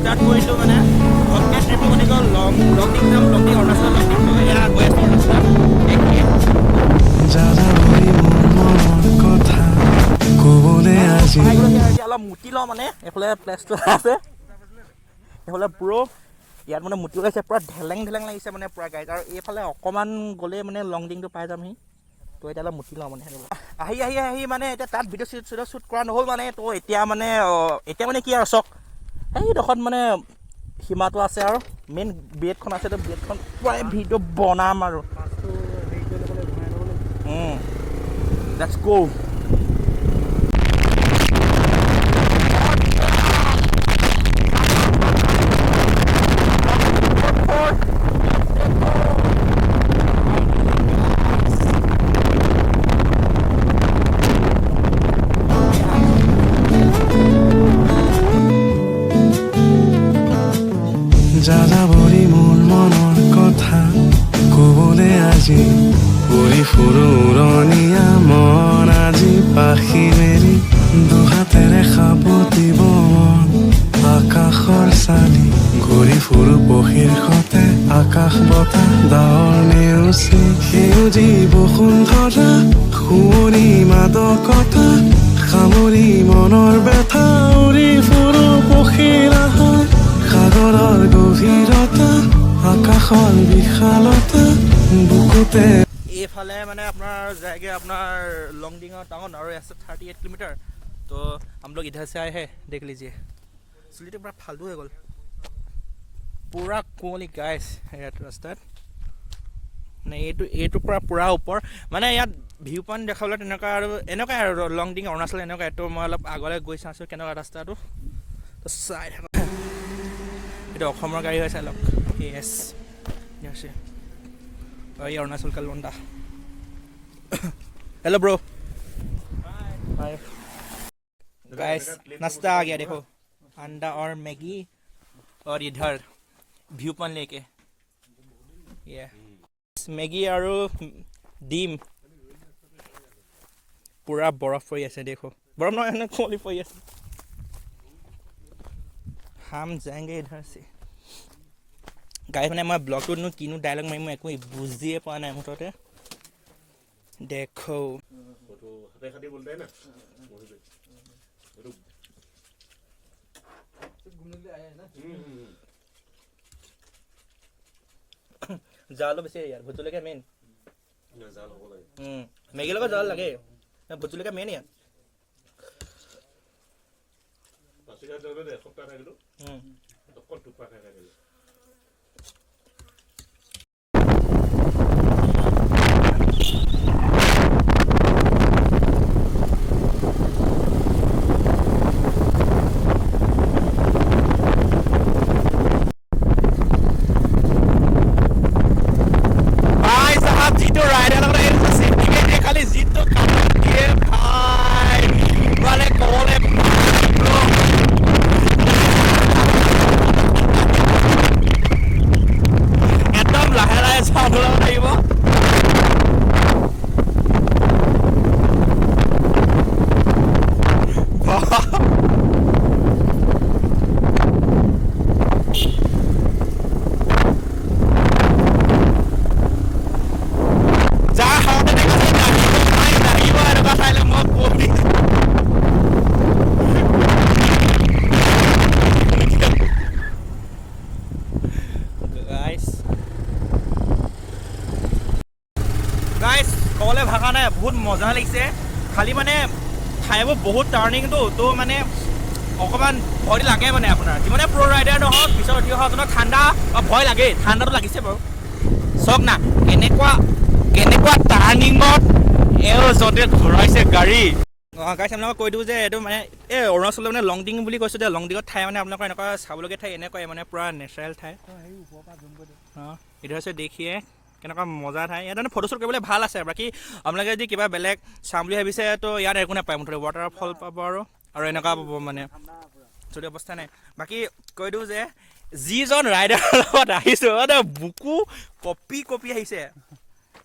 start কৰিলোঁ মানে ঘপকৈ ট্ৰিপটো বনি গ'ল লংডিং যাম লংডিং অৰুণাচল লংডিংটো এয়া গৈ আছোঁ ৰাস্তাত এতিয়া অলপ মুতি লওঁ মানে এইফালে প্লেচটো আছে এইফালে পুৰো ইয়াত মানে মুতি ওলাইছে পূৰা ঢেলেং লাগিছে মানে পূৰা গাড়ীত আৰু এইফালে অকণমান গ'লেই মানে লংডিংটো পাই যাম সি তো এতিয়া অলপ মুতি লওঁ মানে আহি মানে এতিয়া তাত ভিডিঅ' শ্বুট কৰা নহ'ল মানে তো এতিয়া মানে কি আৰু চক সেইডোখৰত মানে সীমাটো আছে আৰু মেইন বিয়েটখন আছে তো বিয়েটখন প্ৰায় ভিডিঅ' বনাম আৰু লেটছ গো যাযাবৰী মোৰ মনৰ কথা ক'বলৈ আজি উৰি ফুৰো উৰণীয়া মন আজি পাখি মেলি দুহাতেৰে সাবটিব মন আকাশৰ চালি ঘূৰি ফুৰো পক্ষীৰ সতে আকাশ বতাহ ডাৱৰ নেওচি সেউজী বসুন্ধৰা শুৱনি মাদকতা সামৰি মনৰ ব্যথা উৰি ফুৰো পক্ষীৰ আহাৰ সাগৰৰ গভীৰতা আকাশৰ বিশালতা বুকুতে এইফালে মানে আপোনাৰ যায়গৈ আপোনাৰ লংডিঙৰ টাউন আৰু আছে 38 কিলোমিটাৰ তো हम लोग इधर से आए हैं देख लीजिए চুলিটো পূৰা ফাল্টু হৈ গ'ল পূৰা কুঁৱলী গাইছ ইয়াত ৰাস্তাত মানে এইটো পূৰা ওপৰ মানে ইয়াত ভিউ পইণ্ট দেখাবলৈ এনেকুৱাই আৰু লংডিং অৰুণাচল এনেকুৱা এইটো মই অলপ আগলৈ গৈ চাইছোঁ কেনেকুৱা ৰাস্তাটো তো চাই থাকক এইটো অসমৰ গাড়ী হয় চাই লওক য়েছ আছে ये अरुणाचल का लोंडा हेलो ब्रो हाय गाइस नाश्ता आ गया देखो अंडा और मैगी और इधर व्यू पॉइंट लेके ये मैगी और ডিম पूरा बर्फ पड़ी আছে देखो बर्फ ना कोली पड़ी আছে हम जाएंगे इधर से গাই মানে মই ব্লগটোনো কিনো ডায়লগ মাৰি মই একো বুজিয়ে পোৱা নাই মুঠতে দেখো ফটো হাতে খাটি বলতে না জালো বেছি ইয়াৰ ভুজুলেকা মেইন জাল হ'ব লাগে মেগি লগত জাল লাগে ভুজুলেকা মেইন ইয়াত পাছিঘাট যাওঁতে এসপ্তাহ থাকিলোঁ অকল টুপা খাই থাকিলোঁ ক'বলৈ ভাষা নাই বহুত মজা লাগিছে খালি মানে ঠাইবোৰ বহুত টাৰ্ণিংটো তো মানে অকণমান ভয় লাগে মানে আপোনাৰ যিমানে প্ৰ' ৰাইডাৰ নহওক পিছত উঠি অহা আপোনাৰ ঠাণ্ডা ভয় লাগে ঠাণ্ডাটো লাগিছে বাৰু চাওক না কেনেকুৱা টাৰ্ণিঙত য'তে ঘূৰাইছে গাড়ী গাইছ আপোনালোকক কৈ দিওঁ যে এইটো মানে এই অৰুণাচলৰ মানে লংডিং বুলি কৈছোঁ যে লংডিঙত ঠাই মানে আপোনালোকৰ এনেকুৱা চাবলগীয়া ঠাই এনেকুৱাই মানে পূৰা নেচাৰেল ঠাই অঁ ইধৰ আছে দেখিয়ে কেনেকুৱা মজা ঠাই ইয়াত মানে ফটোশ্বুট কৰিবলৈ ভাল আছে বাকী আপোনালোকে যদি কিবা বেলেগ চাম বুলি ভাবিছে তো ইয়াত একো নাপায় মুঠতে ৱাটাৰফল পাব আৰু এনেকুৱা পাব মানে যদি অৱস্থা নাই বাকী কৈ দিওঁ যে যিজন ৰাইডাৰৰ লগত আহিছোঁ মানে বুকু কপি আহিছে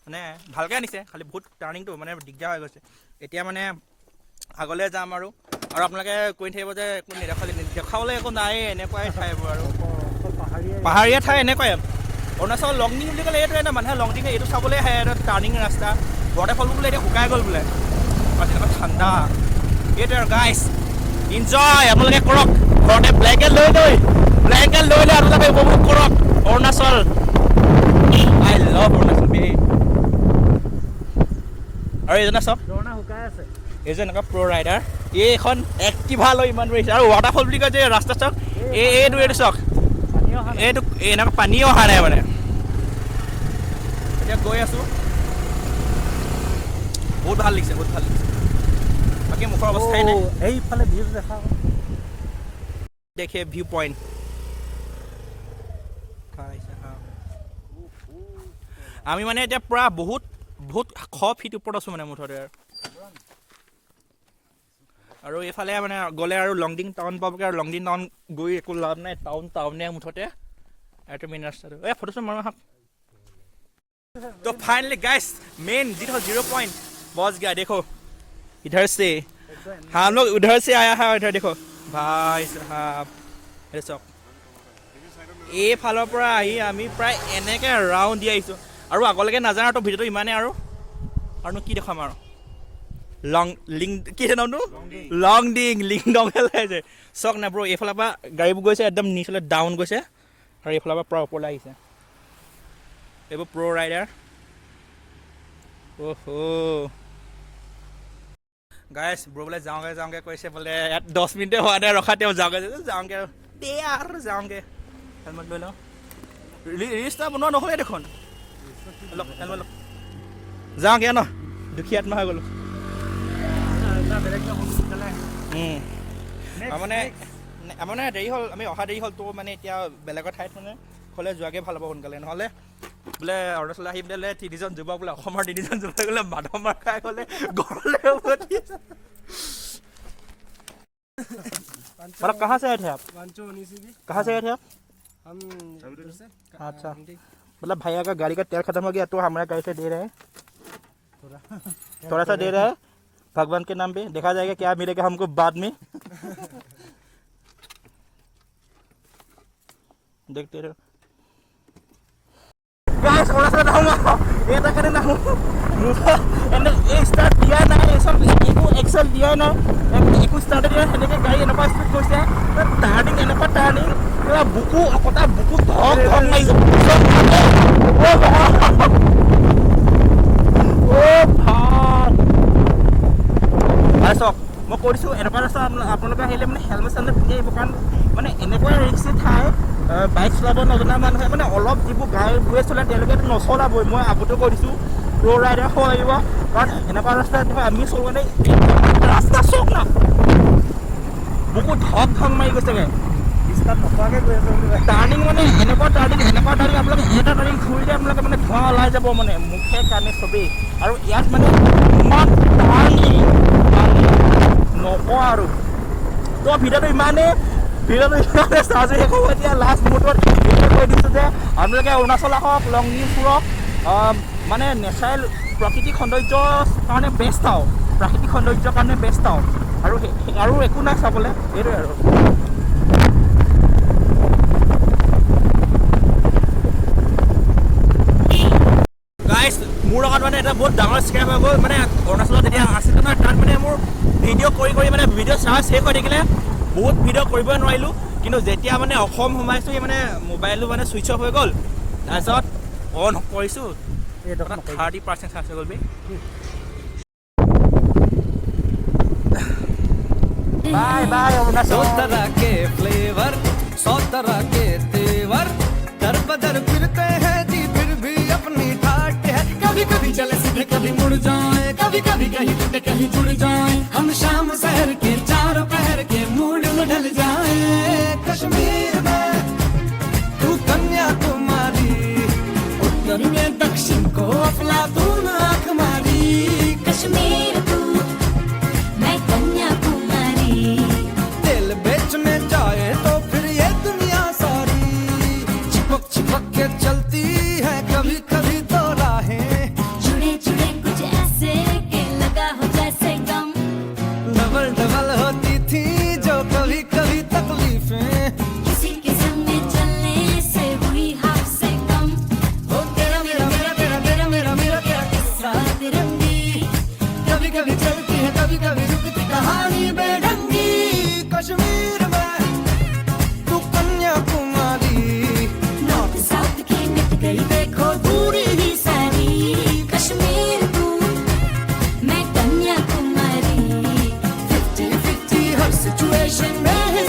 মানে ভালকৈ আনিছে খালি বহুত টাৰ্ণিংটো মানে দিগদাৰ হৈ গৈছে এতিয়া মানে আগলৈ যাম আৰু আৰু আপোনালোকে কৈ থাকিব যে একো দেখাবলৈ একো নাই এনেকুৱাই ঠাইবোৰ আৰু পাহাৰীয়া ঠাই এনেকুৱাই অৰুণাচল লংডিং বুলি ক'লে এইটোৱে ন মানুহে লংডিং এইটো চাবলৈ আহে এটা টাৰ্ণিং ৰাস্তা ৱাটাৰফল বোলে এতিয়া শুকাই গ'ল বোলে আৰু তেনেকুৱা ঠাণ্ডা এইটোৱে আৰু গাইছ ইনজয় আপোনালোকে কৰক ঘৰতে ব্লেংকেট লৈ আপোনালোকে উপভোগ কৰক অৰুণাচল আই লাভ অৰুণাচল বে আৰু এইজনে চাওক এইজন এনেকুৱা প্ৰ' ৰাইডাৰ এইখন এক্টিভা লৈ ইমান দৌৰিছে আৰু ৱাটাৰফল বুলি কয় যে ৰাস্তা চাওক এইটো চাওক এইটো এনেকুৱা পানী অহা নাই মানে এতিয়া গৈ আছোঁ বহুত ভাল লাগিছে বাকী মুখৰ অৱস্থাই নাই এইফালে ভিউ দেখা দেখে ভিউ পইণ্ট আমি মানে এতিয়া পূৰা বহুত 100 ফিট ওপৰত আছোঁ মানে মুঠতে আৰু এইফালে মানে গ'লে আৰু লংডিং টাউন পাবগৈ আৰু লংডিং টাউন গৈ একো লাভ নাই টাউনে মুঠতে এইটো মেইন ৰাস্তাটো ফটোচোন মাৰো আহক तो फाइनली गाइस मेन जिधर 0 पॉइंट पहुंच गया देखो इधर से हम लोग उधर से आया है इधर देखो भाई साहब ये सब এই ফালৰ পৰা আহি আমি প্ৰায় এনেকৈ ৰাউণ্ড দি আহিছোঁ আৰু আগলৈকে নাজানো তো ভিডিঅ'টো ইমানেই আৰু কি দেখাম আৰু লিংডং যে চক নাই ব্ৰ এইফালৰ পৰা গাড়ীবোৰ গৈছে একদম নিচলৈ ডাউন গৈছে আৰু এইফালৰ পৰা পূৰা ওপৰলৈ আহিছে এইবোৰ প্ৰ' ৰাইডাৰ গাইছ ব্ৰ বোলে যাওঁগে কৈছে বোলে ইয়াত 10 মিনিটে হোৱা নাই ৰখা তেওঁ যাওঁগে হেলমেট লৈ লওঁ ৰিষ্টা বনোৱা নহ'লে দেখোন হেলমেট যাওঁগে ন দুখীয়া আত্মা হৈ গ'লোঁ মানে দেৰি হ'ল আমি অহা দেৰি হ'ল তো মানে এতিয়া বেলেগৰ ঠাইত মানে হ'লে যোৱাকৈ ভাল হ'ব সোনকালে নহ'লে বোলে অৰুণাচল আহি বোলে 3জন যুৱক বোলে অসমৰ 3জন যুৱক গ'লে মাধৱ মাৰ খাই গ'লে ঘৰলৈ উভতি मतलब कहाँ से आए थे आप कहाँ से आए थे आप हम अच्छा मतलब भैया का गाड़ी का तेल खत्म हो गया तो हमारे गाड़ी से दे रहे हैं थोड़ा सा दे रहे हैं भगवान के नाम पे देखा जाएगा क्या मिलेगा हमको बाद में देखते रहो गाइस थोड़ा सा रहूंगा ये तो करे ना एंड एक स्टार्ट दिया ना सब एक्सेल दिया ना एक स्टार्ट दिया সেনেকে গাড়ী এনেকুৱা স্পীড গৈছে টাৰ্নিং এনেকুৱা টাৰ্নিং পুৰা বুকু ধক মাৰিছে চাওক মই কৈ দিছোঁ এনেকুৱা ৰাস্তা আপোনালোকে আহিলে মানে হেলমেট চেলমেট পিন্ধি আহিব কাৰণ মানে এনেকুৱা ৰিক্সি ঠাই বাইক চলাব নজনা মানুহে মানে অলপ যিবোৰ গাড়ীবোৰে চলাই তেওঁলোকেতো নচলাবই মই আগতে কৈ দিছোঁ প্ৰ' ৰাইডাৰ হৈ আহিব কাৰণ এনেকুৱা ৰাস্তা আমি চলোৱা নাই ৰাস্তা চক না বুকু ধক মাৰি গৈছেগৈ টাৰ্ণিং মানে এনেকুৱা টাৰ্ণিং আপোনালোকে এটা টাৰ্ণিং ঘূৰিলে আপোনালোকে মানে ধোঁৱা ওলাই যাব মানে মুখে কাণে চবেই আৰু ইয়াত মানে ইমান টাৰ্ণিং নকওঁ আৰু তো ভিডিঅ'টো ইমানেই চাৰ্জ শেষ হ'ব এতিয়া লাষ্ট মুহূৰ্তত কৈ দিছোঁ যে আপোনালোকে অৰুণাচল আহক লংডিং ফুৰক মানে নেচাৰেল প্ৰাকৃতিক সৌন্দৰ্যৰ কাৰণে বেষ্ট আৰু প্ৰাকৃতিক সৌন্দৰ্যৰ কাৰণে বেষ্ট আৰু একো নাই চাবলৈ এইটোৱে আৰু গাইছ মোৰ লগত মানে এটা বহুত ডাঙৰ স্কেম হৈ গ'ল মানে অৰুণাচলত যেতিয়া আছিলোঁ নহয় তাত মানে মোৰ ভিডিঅ' কৰি মানে ভিডিঅ' চাৰ্জ শেষ হৈ থাকিলে বহুত ভিডিঅ' কৰিবই নোৱাৰিলোঁ কিন্তু যেতিয়া মানে অসম সোমাইছোঁ মানে মোবাইলটো মানে ছুইচ অফ হৈ গ'ল তাৰপিছত অন কৰিছোঁ 30% চাৰ্জ হৈ গ'ল बाय अरुणाचल 100 तरह के फ्लेवर 100 तरह के तेवर दर बदर फिरते हैं जी फिर भी अपनी ठाट है कभी कभी चले सीधे कभी मुड़ जाए कभी कभी कहीं टूटे कहीं जुड़ जाए हम शाम शहर के चारों पहर के मूड में ढल जाए कश्मीर में तू कन्याकुमारी उत्तर में दक्षिण को अफलातून आंख मारी कश्मीर